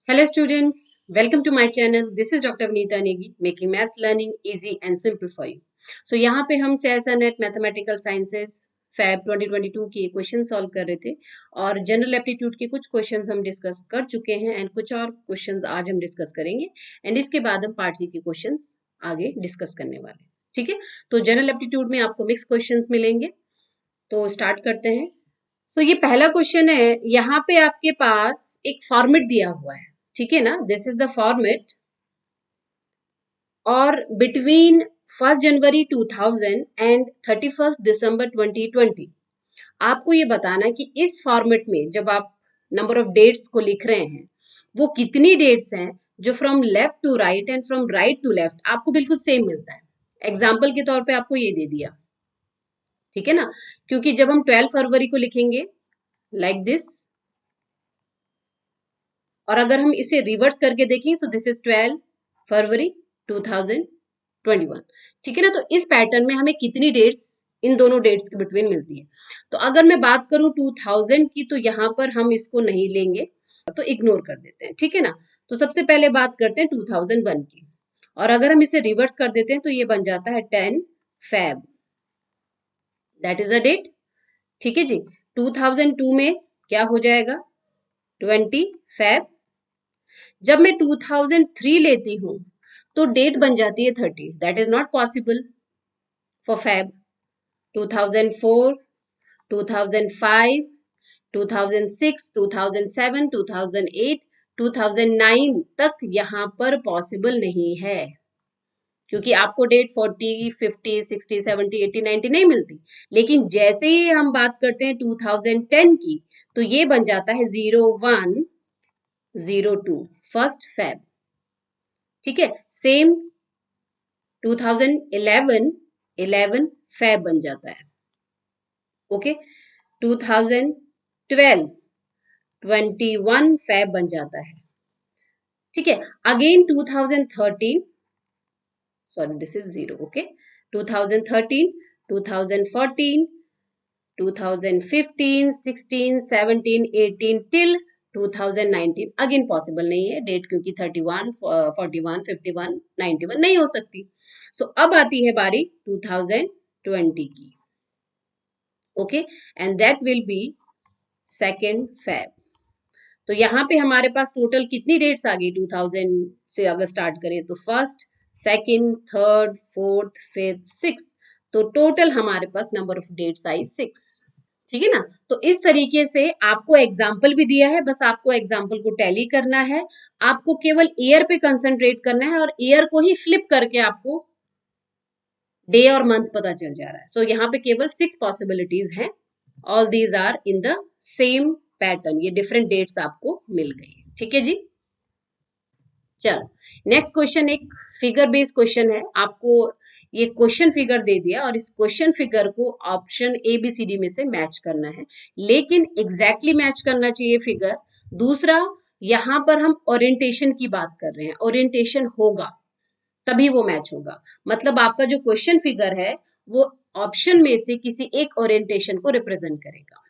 Hello students, welcome to my channel. This is Dr. Vinita Negi, making maths learning easy and simple for you. So यहाँ पे हम CSNet mathematical sciences fab 2022 के question solve कर रहे थे और general aptitude के कुछ क्वेश्चंस हम डिस्कस कर चुके हैं एंड कुछ और क्वेश्चंस आज हम डिस्कस करेंगे एंड इसके बाद हम पार्ट सी के क्वेश्चंस आगे डिस्कस करने वाले हैं. ठीक है, तो जनरल एप्टीट्यूड में आपको मिक्स क्वेश्चंस मिलेंगे. तो स्टार्ट करते हैं. ये पहला क्वेश्चन है. यहाँ पे आपके पास एक फॉर्मेट दिया हुआ है, ठीक है ना. दिस इज द फॉर्मेट और बिटवीन 1 जनवरी 2000 एंड 31 दिसंबर 2020 आपको ये बताना है कि इस फॉर्मेट में जब आप नंबर ऑफ डेट्स को लिख रहे हैं वो कितनी डेट्स हैं जो from left to right and from right to left आपको बिल्कुल सेम मिलता है. एग्जाम्पल के तौर पे आपको ये दे दिया, ठीक है ना, क्योंकि जब हम 12 फरवरी को लिखेंगे लाइक दिस और अगर हम इसे रिवर्स करके देखें सो दिस इज 12 फरवरी 2021, ठीक है ना. तो इस पैटर्न में हमें कितनी डेट्स इन दोनों डेट्स के बिटवीन मिलती है. तो अगर मैं बात करूं 2000 की तो यहां पर हम इसको नहीं लेंगे, तो इग्नोर कर देते हैं, ठीक है ना. तो सबसे पहले बात करते हैं 2001 की और अगर हम इसे रिवर्स कर देते हैं तो ये बन जाता है 10 Feb, that is a date. ठीक है जी. 2002 में क्या हो जाएगा 20 फैब. जब मैं 2003 लेती हूं तो डेट बन जाती है 30, that is not possible for Feb. 2004, 2005, 2006, 2007, 2008, 2009 तक यहाँ पर पॉसिबल नहीं है क्योंकि आपको डेट 40, 50, 60, 70, 80, 90 नहीं मिलती. लेकिन जैसे ही हम बात करते हैं 2010 की तो ये बन जाता है 0102 फर्स्ट फैब. ठीक है. सेम 2011 11 फैब बन जाता है. ओके. 2012 21 फैब बन जाता है. ठीक है. Again 2013, sorry this is 0. Okay. 2013, 2014, 2015, 16, 17, 18 till 2019 again possible नहीं है डेट क्योंकि 31, 41, 51, 91 नहीं हो सकती. अब आती है बारी 2020 की. Okay. And that will be 2 Feb. तो यहाँ पे हमारे पास टोटल कितनी डेट्स आ गई 2000 से अगर स्टार्ट करें तो first, second, third, fourth, fifth, sixth. तो टोटल हमारे पास नंबर ऑफ डेट्स आई 6. ठीक है ना. तो इस तरीके से आपको एग्जाम्पल भी दिया है, बस आपको एग्जाम्पल को टैली करना है. आपको केवल ईयर पे कंसंट्रेट करना है और ईयर को ही फ्लिप करके आपको डे और मंथ पता चल जा रहा है. यहाँ पे केवल 6 पॉसिबिलिटीज हैं. All these are in the same pattern. ये डिफरेंट डेट्स आपको मिल गई. ठीक है जी. चलो नेक्स्ट क्वेश्चन एक फिगर बेस्ड क्वेश्चन है. आपको ये क्वेश्चन फिगर दे दिया और इस क्वेश्चन फिगर को option A B C D में से मैच करना है, लेकिन एग्जैक्टली मैच करना चाहिए फिगर. दूसरा, यहां पर हम ओरिएंटेशन की बात कर रहे हैं, ओरिएंटेशन होगा तभी वो मैच होगा. मतलब आपका जो क्वेश्चन फिगर है वो ऑप्शन में से किसी एक ओरिएंटेशन को रिप्रेजेंट करेगा.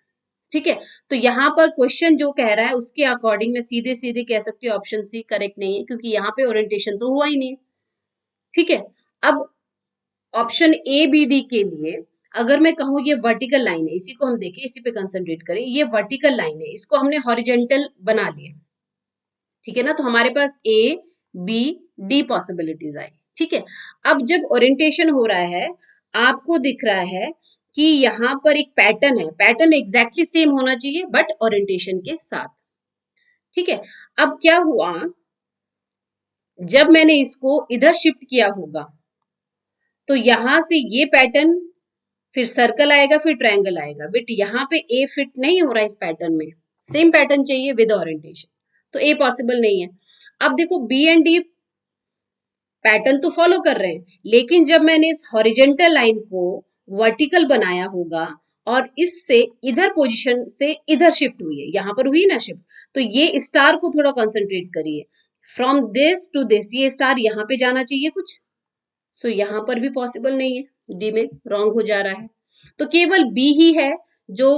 ठीक है. तो यहाँ पर क्वेश्चन जो कह रहा है उसके अकॉर्डिंग मैं सीधे सीधे कह सकती हूँ ऑप्शन सी करेक्ट नहीं है क्योंकि यहाँ पे ओरिएंटेशन तो हुआ ही नहीं. ठीक है. अब ऑप्शन ए बी डी के लिए अगर मैं कहूँ ये वर्टिकल लाइन है, इसी को हम देखें, इसी पे कंसंट्रेट करें. ये वर्टिकल लाइन है, इसको हमने हॉरिजेंटल बना लिया. ठीक है ना. तो हमारे पास ए बी डी पॉसिबिलिटीज आई. ठीक है. अब जब ओरिएंटेशन हो रहा है आपको दिख रहा है कि यहाँ पर एक पैटर्न है, पैटर्न एग्जैक्टली सेम होना चाहिए बट ओरिएंटेशन के साथ. ठीक है. अब क्या हुआ, जब मैंने इसको इधर शिफ्ट किया होगा तो यहां से ये पैटर्न, फिर सर्कल आएगा, फिर ट्रायंगल आएगा. बट यहाँ पे ए फिट नहीं हो रहा है इस पैटर्न में, सेम पैटर्न चाहिए विद ओरिएंटेशन, तो ए पॉसिबल नहीं है. अब देखो बी एंड डी पैटर्न तो फॉलो कर रहे हैं, लेकिन जब मैंने इस हॉरिजेंटल लाइन को वर्टिकल बनाया होगा और इससे इधर पोजीशन से इधर शिफ्ट हुई है, यहां पर हुई ना शिफ्ट, तो ये स्टार को थोड़ा कंसंट्रेट करिए. फ्रॉम दिस टू दिस ये स्टार यहाँ पे जाना चाहिए कुछ. यहाँ पर भी पॉसिबल नहीं है, डी में रॉन्ग हो जा रहा है. तो केवल बी ही है जो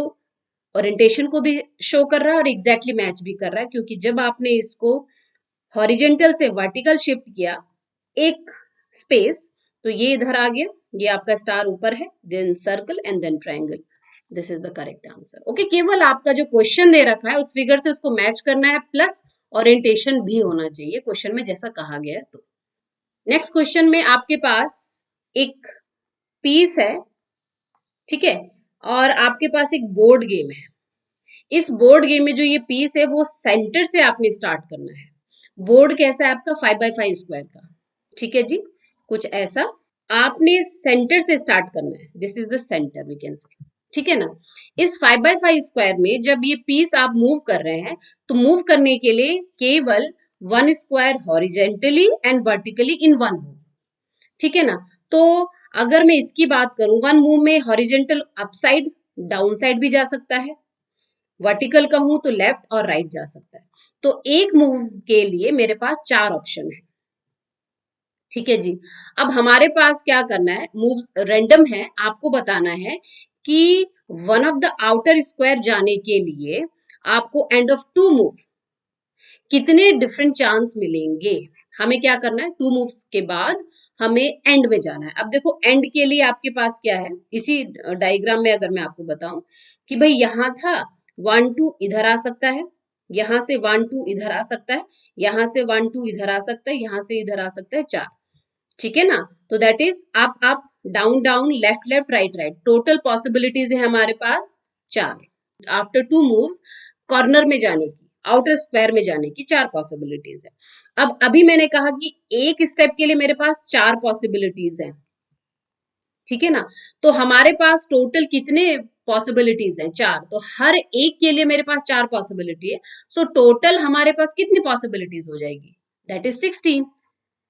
ओरिएंटेशन को भी शो कर रहा है और एग्जैक्टली मैच भी कर रहा है, क्योंकि जब आपने इसको हॉरिजेंटल से वर्टिकल शिफ्ट किया एक स्पेस, तो ये इधर आ गया, ये आपका स्टार ऊपर है, then circle and then triangle. This is the correct answer. Okay, केवल आपका जो क्वेश्चन दे रखा है उस फिगर से उसको मैच करना है, प्लस ओरिएंटेशन भी होना चाहिए क्वेश्चन में जैसा कहा गया है। तो नेक्स्ट क्वेश्चन में आपके पास एक पीस है, ठीक है, और आपके पास एक बोर्ड गेम है। इस बोर्ड गेम में जो ये पीस है वो सेंटर से आपने स्टार्ट करना है। बोर्ड कैसा है आपका 5x5 स्क्वायर का, ठीक है जी, कुछ ऐसा आपने सेंटर से स्टार्ट करना है। This is the centre we can say, ठीक है ना। इस 5x5 स्क्वायर में जब ये पीस आप मूव कर रहे हैं तो मूव करने के लिए केवल 1 square horizontally and vertically in one move, ठीक है ना। तो अगर मैं इसकी बात करूं, वन मूव में हॉरिजेंटल अपसाइड डाउन साइड भी जा सकता है, वर्टिकल कहूं तो लेफ्ट और राइट जा सकता है। तो एक मूव के लिए मेरे पास 4 ऑप्शन है, ठीक है जी। अब हमारे पास क्या करना है, मूव्स रैंडम है, आपको बताना है कि one of the outer square जाने के लिए आपको एंड ऑफ टू मूव कितने डिफरेंट चांस मिलेंगे। हमें क्या करना है, टू मूव्स के बाद हमें एंड में जाना है। अब देखो एंड के लिए आपके पास क्या है, इसी डायग्राम में अगर मैं आपको बताऊं कि भाई यहां था 1 2 इधर आ सकता है, यहां से 1 2 इधर आ सकता है, यहां से 1 2 इधर आ सकता है, यहां से इधर आ सकता है 4, ठीक है ना। तो that is up down down left left right right, total possibilities है हमारे पास 4। आफ्टर टू मूव्स कॉर्नर में जाने की, आउटर स्क्वायर में जाने की 4 पॉसिबिलिटीज है। अब अभी मैंने कहा कि एक स्टेप के लिए मेरे पास 4 पॉसिबिलिटीज है, ठीक है ना। तो हमारे पास टोटल कितने पॉसिबिलिटीज हैं, 4। तो हर एक के लिए मेरे पास 4 पॉसिबिलिटी है। सो टोटल हमारे पास कितनी पॉसिबिलिटीज हो जाएगी, that is 16।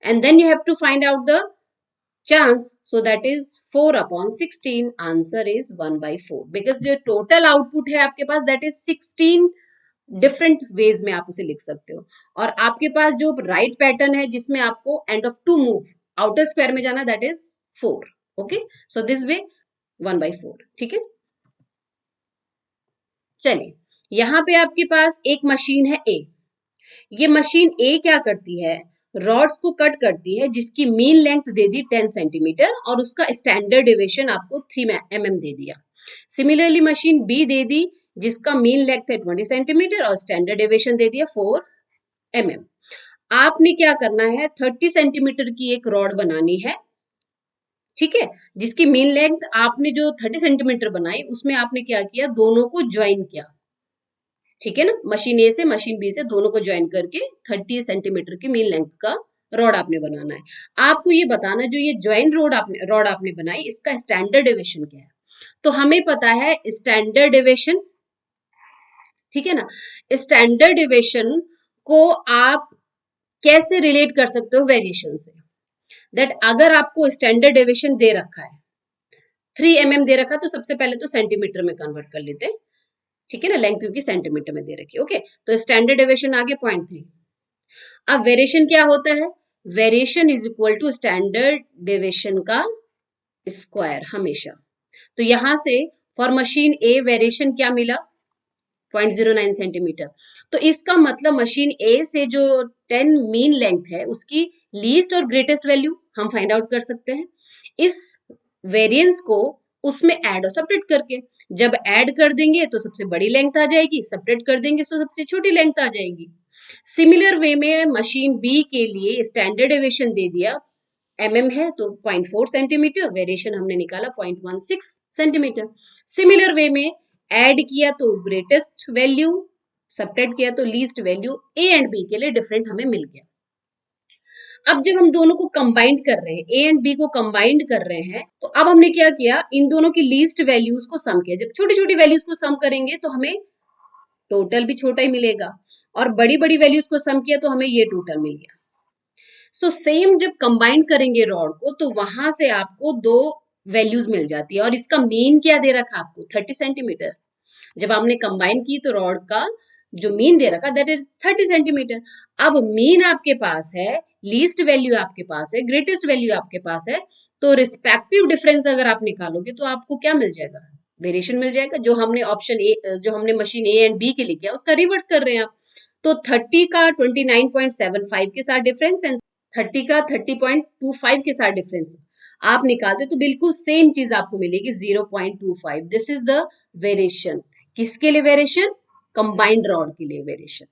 And then you have to find out the chance, so that is 4/16। Answer is 1/4, because जो टोटल आउटपुट है आपके पास दैट इज 16 डिफरेंट वेज में आप उसे लिख सकते हो। और आपके पास जो राइट पैटर्न है जिसमें आपको end of to move outer square में जाना, that is 4। Okay, so this way 1/4, ठीक है। चलिए, यहां पे आपके पास एक मशीन है ए। ये मशीन ए क्या करती है, रॉड्स को कट करती है जिसकी मीन लेंथ दे दी 10 सेंटीमीटर और उसका स्टैंडर्ड डेविएशन आपको 3 mm दे दिया। सिमिलरली मशीन बी दे दी जिसका मीन लेंथ है 20 सेंटीमीटर और स्टैंडर्ड डेविएशन दे दिया 4 mm। आपने क्या करना है, 30 सेंटीमीटर की एक रॉड बनानी है, ठीक है, जिसकी मीन लेंथ आपने जो 30 सेंटीमीटर बनाई उसमें आपने क्या किया, दोनों को ज्वाइन किया, ठीक है ना। मशीन ए से मशीन बी से दोनों को ज्वाइन करके 30 सेंटीमीटर की मीन लेंथ का रॉड आपने बनाना है। आपको ये बताना जो ये ज्वाइन रॉड आपने बनाई इसका स्टैंडर्ड डेविएशन क्या है। तो हमें पता है स्टैंडर्ड डेविएशन, ठीक है ना। स्टैंडर्ड डेविएशन को आप कैसे रिलेट कर सकते हो, वेरिएशन से। दैट अगर आपको स्टैंडर्ड डेविएशन दे रखा है 3 mm दे रखा, तो सबसे पहले तो सेंटीमीटर में कन्वर्ट कर लेते हैं, ठीक है ना, लेंथ क्योंकि सेंटीमीटर में दे रखी है। ओके, तो स्टैंडर्ड डेविएशन आ गया 0.3। अब वेरिएशन क्या होता है, variation is equal to standard deviation का स्क्वायर हमेशा। तो यहां से फॉर मशीन ए वेरिएशन क्या मिला, 0.09 सेंटीमीटर। तो इसका मतलब मशीन ए से जो 10 मीन लेंथ है उसकी लीस्ट और ग्रेटेस्ट वैल्यू हम फाइंड आउट कर सकते हैं इस वेरिएंस को उसमें ऐड और सब्ट्रैक्ट करके। जब ऐड कर देंगे तो सबसे बड़ी लेंथ आ जाएगी, सब्ट्रैक्ट कर देंगे तो सबसे छोटी लेंथ आ जाएगी। सिमिलर वे में मशीन बी के लिए स्टैंडर्ड डेविएशन दे दिया, mm है तो 0.4 सेंटीमीटर, वेरिएशन हमने निकाला 0.16 सेंटीमीटर। सिमिलर वे में ऐड किया तो ग्रेटेस्ट वैल्यू, सब्ट्रैक्ट किया तो least value, A and B के लिए डिफरेंट हमें मिल गया। अब जब हम दोनों को कंबाइंड कर रहे हैं, ए एंड बी को कंबाइंड कर रहे हैं, तो अब हमने क्या किया, इन दोनों की लीस्ट वैल्यूज को सम किया। जब छोटी छोटी वैल्यूज को सम करेंगे तो हमें टोटल भी छोटा ही मिलेगा, और बड़ी बड़ी वैल्यूज को सम किया तो हमें ये टोटल मिल गया। सो सेम जब कंबाइन करेंगे रॉड को तो वहां से आपको 2 वैल्यूज मिल जाती है, और इसका मीन क्या दे रखा आपको 30 सेंटीमीटर। जब आपने कंबाइन की तो रॉड का जो मीन दे रखा दैट इज 30 सेंटीमीटर। अब मीन आपके पास है, लीस्ट वैल्यू आपके पास है, ग्रेटेस्ट वैल्यू आपके पास है, तो रिस्पेक्टिव डिफरेंस अगर आप निकालोगे तो आपको क्या मिल जाएगा, वेरिएशन मिल जाएगा। जो हमने ऑप्शन ए, जो हमने मशीन ए एंड बी के लिए किया उसका रिवर्स कर रहे हैं आप, तो 30 का 29.75 के साथ डिफरेंस एंड 30 का 30.25 के साथ डिफरेंस आप निकालते तो बिल्कुल सेम चीज आपको मिलेगी 0.25. This is the variation. किसके लिए वेरिएशन? कंबाइंड रॉड के लिए वेरिएशन.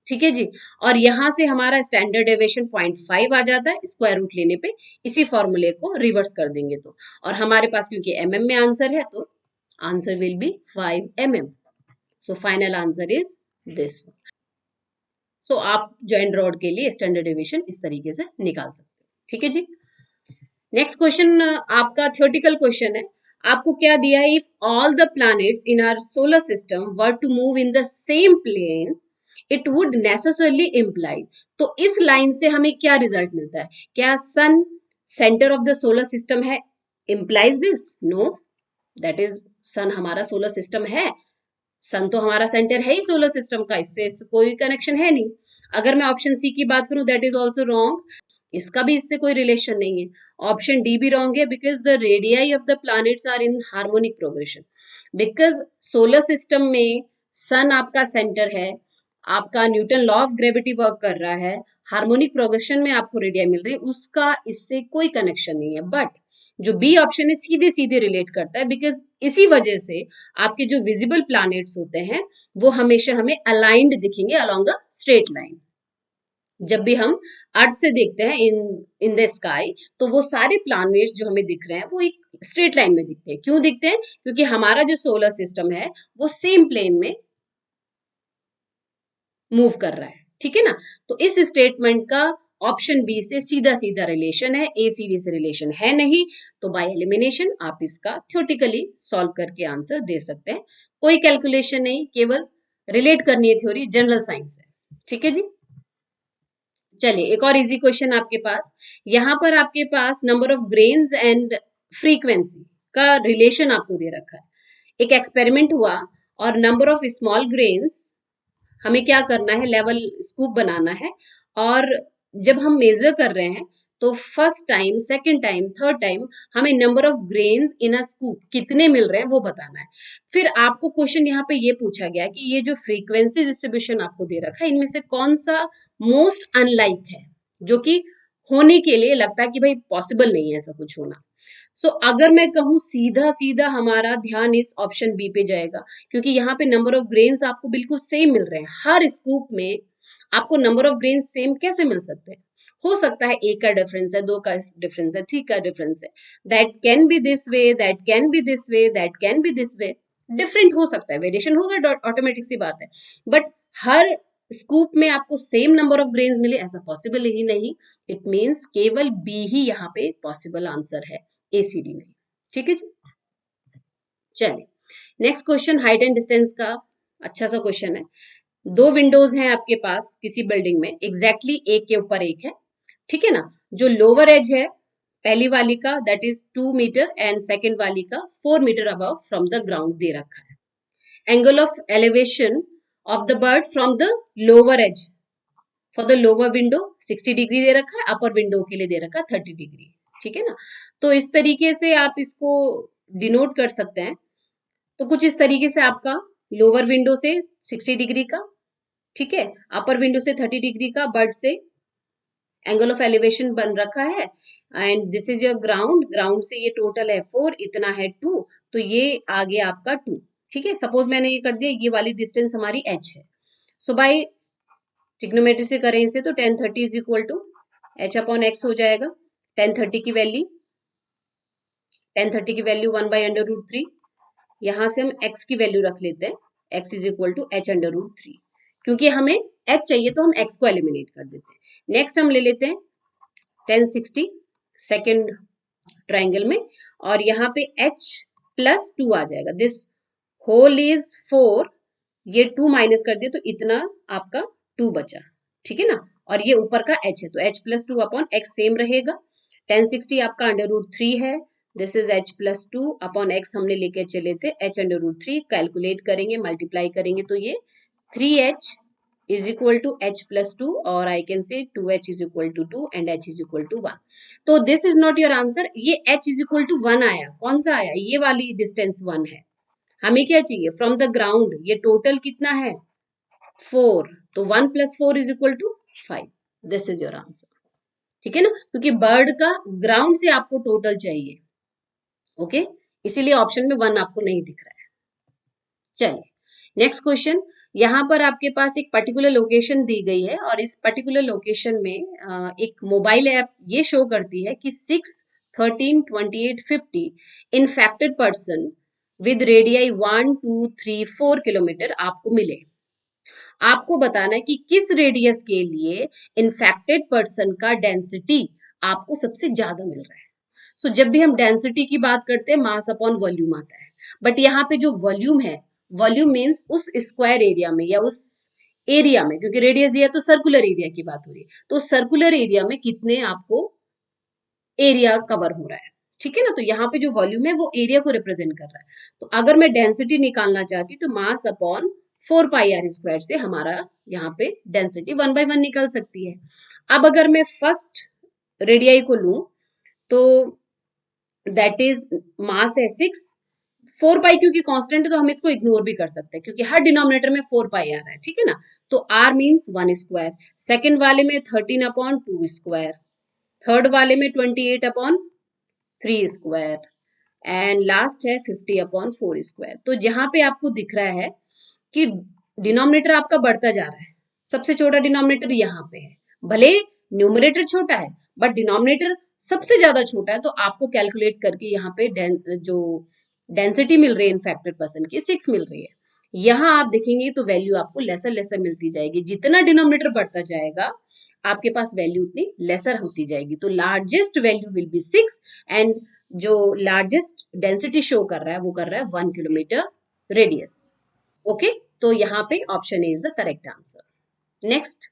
ठीक है जी. और यहां से हमारा स्टैंडर्ड डेविएशन 0.5 आ जाता है स्क्वायर रूट लेने पे. इसी फॉर्मूले को रिवर्स कर देंगे तो, और हमारे पास क्योंकि mm में आंसर है तो answer will be 5 mm. So final answer is this. So आप जॉइंट रॉड के लिए स्टैंडर्ड डेविएशन इस तरीके से निकाल सकते हैं. ठीक है जी. नेक्स्ट क्वेश्चन आपका थ्योरेटिकल क्वेश्चन है. आपको क्या दिया है? If all the planets in our solar system were to move in the same plane it would necessarily imply. तो इस लाइन से हमें क्या रिजल्ट मिलता है? क्या sun centre of the solar system है? Implies this? No. That is sun हमारा सोलर सिस्टम है. सन तो हमारा सेंटर है ही सोलर सिस्टम का, इससे कोई कनेक्शन है नहीं. अगर मैं ऑप्शन सी की बात करूं दैट इज ऑल्सो रॉन्ग. इसका भी इससे कोई रिलेशन नहीं है. ऑप्शन डी भी रॉन्ग है because the radii of the planets are in harmonic progression. Because solar system में सन आपका सेंटर है, आपका Newton law of gravity work कर रहा है, हार्मोनिक प्रोग्रेशन में आपको रेडियाई मिल रही है, उसका इससे कोई कनेक्शन नहीं है. बट जो बी ऑप्शन है सीधे सीधे रिलेट करता है बिकॉज इसी वजह से आपके जो विजिबल प्लैनेट्स होते हैं वो हमेशा हमें अलाइंड दिखेंगे अलोंग अ स्ट्रेट लाइन. जब भी हम अर्थ से देखते हैं इन द स्काई तो वो सारे प्लैनेट्स जो हमें दिख रहे हैं वो एक स्ट्रेट लाइन में दिखते हैं. क्यों दिखते हैं? क्योंकि हमारा जो सोलर सिस्टम है वो सेम प्लेन में मूव कर रहा है. ठीक है ना. तो इस स्टेटमेंट का ऑप्शन बी से सीधा सीधा रिलेशन है, ए सी डी से रिलेशन है नहीं. तो बाय एलिमिनेशन आप इसका थ्योरेटिकली सॉल्व करके आंसर दे सकते हैं. कोई कैलकुलेशन नहीं, केवल रिलेट करनी है थ्योरी, जनरल साइंस है. ठीक है जी. चलिए एक और इजी क्वेश्चन आपके पास. यहां पर आपके पास number of grains and frequency का रिलेशन आपको दे रखा है. एक एक्सपेरिमेंट हुआ और नंबर ऑफ स्मॉल ग्रेन्स हमें क्या करना है, लेवल स्कूप बनाना है. और जब हम मेजर कर रहे हैं तो first time, second time, third time हमें number of grains in a scoop कितने मिल रहे हैं वो बताना है. फिर आपको क्वेश्चन यहाँ पे ये पूछा गया कि ये जो फ्रीक्वेंसी डिस्ट्रीब्यूशन आपको दे रखा है इनमें से कौन सा मोस्ट अनलाइक है, जो कि होने के लिए लगता है कि भाई पॉसिबल नहीं है ऐसा कुछ होना. सो अगर मैं कहूं सीधा सीधा हमारा ध्यान इस ऑप्शन बी पे जाएगा क्योंकि यहाँ पे नंबर ऑफ ग्रेन्स आपको बिल्कुल सेम मिल रहे हैं. हर स्कूप में आपको नंबर ऑफ ग्रेन्स सेम कैसे मिल सकते हैं? हो सकता है एक का डिफरेंस है, दो का डिफरेंस है, थ्री का डिफरेंस है. That can be this way, that can be this way, that can be this way. Different हो सकता है, वेरिएशन होगा, ऑटोमेटिक सी बात है. बट हर स्कूप में आपको सेम नंबर ऑफ ग्रेन्स मिले ऐसा पॉसिबल ही नहीं. इट मीन्स केवल बी ही यहाँ पे पॉसिबल आंसर है, एसीडी नहीं. ठीक है जी. चलिए next question height and distance का अच्छा सा क्वेश्चन है. दो विंडोज हैं आपके पास किसी बिल्डिंग में, एग्जैक्टली एक के ऊपर एक है. ठीक है ना. जो लोअर एज है पहली वाली का that is 2 metre and second वाली का 4 metre above from the ground दे रखा है. Angle of elevation of the bird from the lower edge for the lower window 60 degree दे रखा है, अपर विंडो के लिए दे रखा है 30 डिग्री. ठीक है ना. तो इस तरीके से आप इसको डिनोट कर सकते हैं. तो कुछ इस तरीके से आपका लोअर विंडो से 60 डिग्री का, ठीक है, अपर विंडो से 30 डिग्री का बर्ड से एंगल ऑफ एलिवेशन बन रखा है. And this is your ground. Ground से ये टोटल है 4, इतना है 2, तो ये आ गया आपका 2. ठीक है. सपोज मैंने ये कर दिया, ये वाली डिस्टेंस हमारी h है. सो बाय ट्रिग्नोमेट्री से करें इसे तो tan 30 is equal to h upon x हो जाएगा. tan 30 की वैल्यू 1/√3. यहां से हम x की वैल्यू रख लेते हैं, x is equal to h/√3. क्योंकि हमें h चाहिए तो हम x को एलिमिनेट कर देते हैं. नेक्स्ट हम ले लेते हैं tan 60 सेकेंड ट्राइंगल में, और यहाँ पे h प्लस 2 आ जाएगा. दिस होल इज 4, ये 2 माइनस कर दिए तो इतना आपका 2 बचा. ठीक है ना. और ये ऊपर का h है तो h plus 2 upon x same रहेगा. tan 60 आपका √3 है. This is h plus 2 upon x हमने लेके चले थे h/√3. कैलकुलेट करेंगे, मल्टीप्लाई करेंगे तो ये 3h is equal to h plus 2 और I can say 2h is equal to 2 and h is equal to 1. तो this is not your answer. ये h इज इक्वल टू 1 आया. कौन सा आया? ये वाली डिस्टेंस 1 है. हमें क्या चाहिए? फ्रॉम द ग्राउंड ये टोटल कितना है? 4. तो 1 + 4 = 5। This is your answer. ठीक है ना, क्योंकि बर्ड का ग्राउंड से आपको टोटल चाहिए। ओके, इसीलिए ऑप्शन में 1 आपको नहीं दिख रहा है। चलिए नेक्स्ट क्वेश्चन। यहाँ पर आपके पास एक पर्टिकुलर लोकेशन दी गई है और इस पर्टिकुलर लोकेशन में एक मोबाइल ऐप ये शो करती है कि 6, 13, 28, 50 infected person with radii 1, 2, 3, 4 kilometre आपको मिले। आपको बताना है कि किस रेडियस के लिए इन्फेक्टेड पर्सन का डेंसिटी आपको सबसे ज्यादा मिल रहा है। सो जब भी हम डेंसिटी की बात करते हैं मास अपॉन वॉल्यूम आता है, बट यहाँ पे जो वॉल्यूम है, वॉल्यूम मीन्स उस स्क्वायर एरिया में या उस एरिया में, क्योंकि रेडियस दिया तो सर्कुलर एरिया की बात हो रही है, तो सर्कुलर एरिया में कितने आपको एरिया कवर हो रहा है। ठीक है ना, तो यहाँ पे जो वॉल्यूम है वो एरिया को रिप्रेजेंट कर रहा है। तो अगर मैं डेंसिटी निकालना चाहती तो मास अपॉन 4πr² से हमारा यहाँ पे डेंसिटी 1/1 निकल सकती है। अब अगर मैं फर्स्ट रेडियाई को लूं तो दैट इज मास है 6, 4π क्योंकि कांस्टेंट है तो हम इसको इग्नोर भी कर सकते हैं क्योंकि हर डिनोमिनेटर में 4π आ रहा है। ठीक है ना, तो r मीन्स 1², सेकेंड वाले में 13/2², थर्ड वाले में 28/3² एंड लास्ट है 50/4²। तो जहां पे आपको दिख रहा है कि डिनोमिनेटर आपका बढ़ता जा रहा है, सबसे छोटा डिनोमिनेटर यहाँ पे है, भले न्यूमरेटर छोटा है बट डिनोमिनेटर सबसे ज्यादा छोटा है, तो आपको कैलकुलेट करके यहाँ पे जो डेंसिटी मिल रही है इन्फेक्टेड पर्सन की 6 मिल रही है। यहाँ आप देखेंगे तो वैल्यू आपको लेसर लेसर मिलती जाएगी, जितना डिनोमिनेटर बढ़ता जाएगा आपके पास वैल्यू उतनी लेसर होती जाएगी। तो largest value will be 6 and जो लार्जेस्ट डेंसिटी शो कर रहा है वो कर रहा है 1 किलोमीटर रेडियस। ओके, तो यहाँ पे option A is the correct answer. Next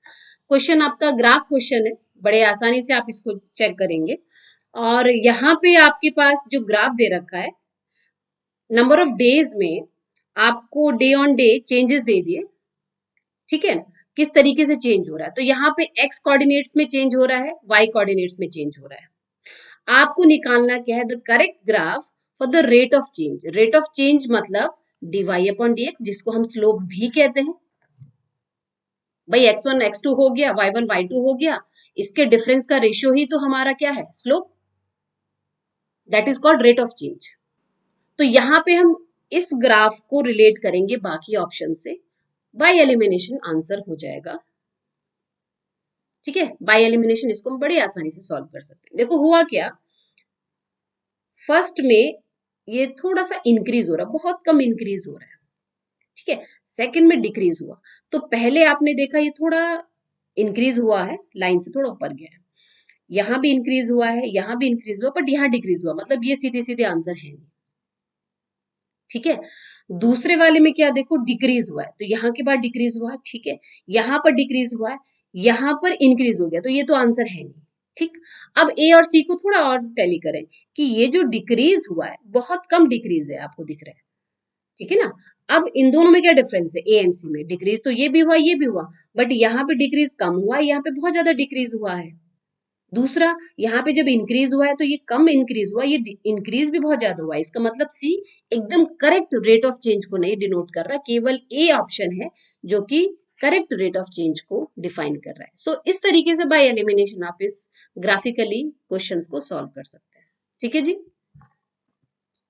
question आपका ग्राफ क्वेश्चन है, बड़े आसानी से आप इसको चेक करेंगे। और यहाँ पे आपके पास जो ग्राफ दे रखा है, नंबर ऑफ डेज में आपको डे ऑन डे चेंजेस दे दिए। ठीक है, किस तरीके से चेंज हो रहा है, तो यहाँ पे एक्स कोऑर्डिनेट्स में चेंज हो रहा है, वाई कोऑर्डिनेट्स में चेंज हो रहा है। आपको निकालना क्या है, the correct graph for the rate of change. Rate of change मतलब dy/dx, जिसको हम स्लोप भी कहते हैं। भाई x1 x2 हो गया, y1 y2 हो गया, इसके डिफरेंस का रेशियो ही तो हमारा क्या है, slope. That is called rate of change. तो यहाँ पे हम इस ग्राफ को रिलेट करेंगे बाकी ऑप्शन से, बाय एलिमिनेशन आंसर हो जाएगा। ठीक है, बाय एलिमिनेशन इसको हम बड़े आसानी से सॉल्व कर सकते हैं। देखो हुआ क्या, फर्स्ट में ये थोड़ा सा इंक्रीज हो रहा है, बहुत कम इंक्रीज हो रहा है। ठीक है, सेकंड में डिक्रीज हुआ, तो पहले आपने देखा ये थोड़ा इंक्रीज हुआ है, लाइन से थोड़ा ऊपर गया है, यहां भी इंक्रीज हुआ है, यहां भी इंक्रीज हुआ, बट यहां डिक्रीज हुआ, मतलब ये सीधे सीधे आंसर है नहीं। ठीक है, दूसरे वाले में क्या देखो, डिक्रीज हुआ है, तो यहाँ के बाद डिक्रीज हुआ है। ठीक है, यहाँ पर डिक्रीज हुआ है, यहाँ पर इंक्रीज हो गया, तो ये तो आंसर है नहीं। ठीक, अब ए और सी को थोड़ा और टैली करें कि ये जो डिक्रीज हुआ है बहुत कम डिक्रीज है, आपको दिख रहा है। ठीक है ना, अब इन दोनों में क्या डिफरेंस है, ए एंड सी में डिक्रीज तो ये भी हुआ ये भी हुआ, बट यहाँ पे डिक्रीज कम हुआ है, यहाँ पे बहुत ज्यादा डिक्रीज हुआ है। दूसरा, यहाँ पे जब इंक्रीज हुआ है तो ये कम इंक्रीज हुआ, ये इंक्रीज भी बहुत ज्यादा हुआ है, इसका मतलब सी एकदम करेक्ट रेट ऑफ चेंज को नहीं डिनोट कर रहा, केवल ए ऑप्शन है जो कि करेक्ट रेट ऑफ चेंज को डिफाइन कर रहा है। सो इस तरीके से बाय एलिमिनेशन आप इस ग्राफिकली क्वेश्चंस को सॉल्व कर सकते हैं। ठीक है जी,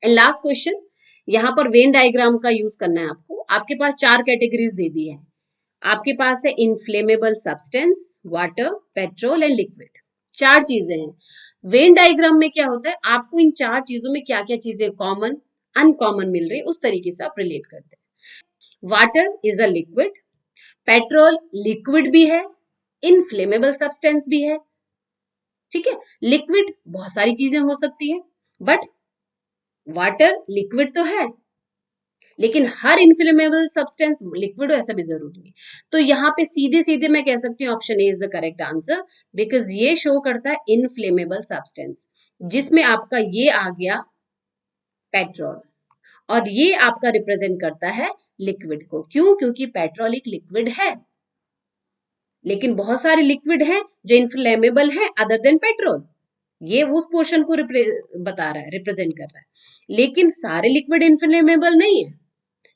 एंड लास्ट क्वेश्चन, यहाँ पर वेन डायग्राम का यूज करना है आपको। आपके पास 4 कैटेगरीज दे दी है, आपके पास है inflammable substance, water, petrol and liquid. 4 चीजें हैं। वेन डायग्राम में क्या होता है, आपको इन 4 चीजों में क्या क्या चीजें कॉमन अनकॉमन मिल रही है उस तरीके से आप रिलेट करते हैं। Water is a liquid, petrol liquid भी है, इनफ्लेमेबल सब्सटेंस भी है। ठीक है, लिक्विड बहुत सारी चीजें हो सकती है, बट वाटर लिक्विड तो है, लेकिन हर इनफ्लेमेबल सब्सटेंस लिक्विड हो ऐसा भी जरूरी नहीं। तो यहाँ पे सीधे सीधे मैं कह सकती हूँ option A is the correct answer, because ये शो करता है इनफ्लेमेबल सब्सटेंस, जिसमें आपका ये आ गया पेट्रोल, और ये आपका रिप्रेजेंट करता है लिक्विड को। क्यों, क्योंकि पेट्रोल एक लिक्विड है, लेकिन बहुत सारे लिक्विड हैं जो इनफ्लेमेबल है अदर देन पेट्रोल, ये उस पोर्शन को बता रहा है, रिप्रेजेंट कर रहा है। लेकिन सारे लिक्विड इनफ्लेमेबल नहीं है,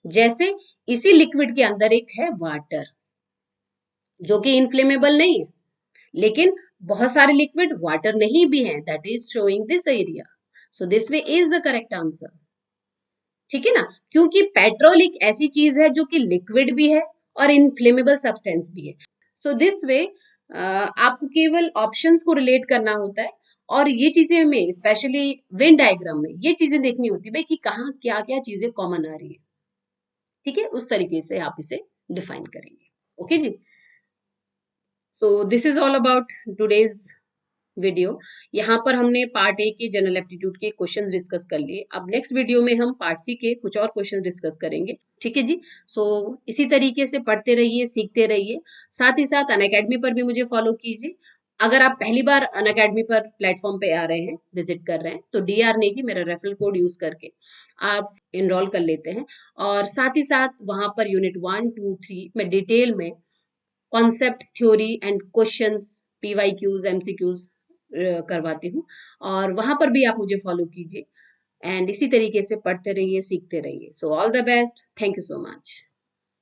जैसे इसी लिक्विड के अंदर एक है वाटर, जो कि इनफ्लेमेबल नहीं है, लेकिन बहुत सारे लिक्विड वाटर नहीं भी हैं, that is showing this area, so this way is the correct answer. ठीक है ना, क्योंकि पेट्रोल एक ऐसी चीज है जो कि लिक्विड भी है और इनफ्लेमेबल सब्सटेंस भी है। सो दिस वे आपको केवल ऑप्शंस को रिलेट करना होता है, और ये चीजें हमें स्पेशली वेन डायग्राम में ये चीजें देखनी होती है भाई कि कहाँ क्या क्या चीजें कॉमन आ रही है। ठीक है, उस तरीके से आप इसे डिफाइन करेंगे। ओके जी, so this is all about today's video. यहाँ पर हमने पार्ट ए के जनरल एप्टीट्यूड के क्वेश्चंस डिस्कस कर लिए। अब नेक्स्ट वीडियो में हम पार्ट सी के कुछ और क्वेश्चंस डिस्कस करेंगे। ठीक है जी, सो इसी तरीके से पढ़ते रहिए, सीखते रहिए। साथ ही साथ अनअकैडमी पर भी मुझे फॉलो कीजिए। अगर आप पहली बार अनअकैडमी पर प्लेटफॉर्म पे आ रहे हैं, विजिट कर रहे हैं, तो DR नेगी मेरा रेफरल कोड यूज करके आप इनरोल कर लेते हैं। और साथ ही साथ वहां पर यूनिट 1, 2, 3 में डिटेल में concept, theory and questions, PYQs, MCQs करवाती हूँ, और वहां पर भी आप मुझे फॉलो कीजिए। एंड इसी तरीके से पढ़ते रहिए, सीखते रहिए। So all the best, thank you so much.